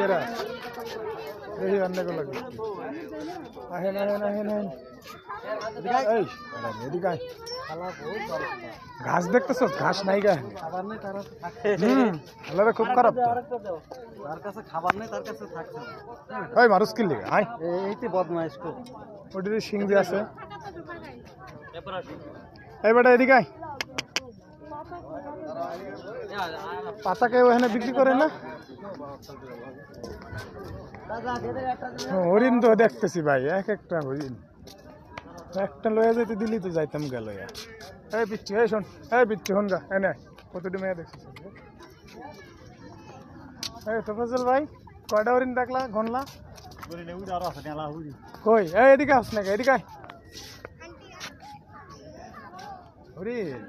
এরা দেখি অন্যকে লাগবে আহেন আহেন আহেন আহেন এই এদিকে আয়। ঘাস দেখতেছো ঘাস নাই গা আল্লাহরে খুব খারাপ তো তার কাছে খাবার নেই তার কাছে থাকছে ওই মারুস কি লিগে আয় এইতে বদমাইশ খুব ওটির সিং যে আছে এই বেটা এদিকে আয় পাতাকে ওখানে বিক্রি করে না হরিণ তো দেখতেছি ভাই এক একটা হরিণ একটা লয়ে যেতে দিলি তো যাইতাম গেল এই পিচ্ছি এই শোন এই পিচ্ছি হন গা এনে কতটি মেয়ে দেখছিস এই তোফাজল ভাই কয়টা হরিণ দেখলা গনলা কই এই এদিকে আস নাকি এদিকে আয় হরিণ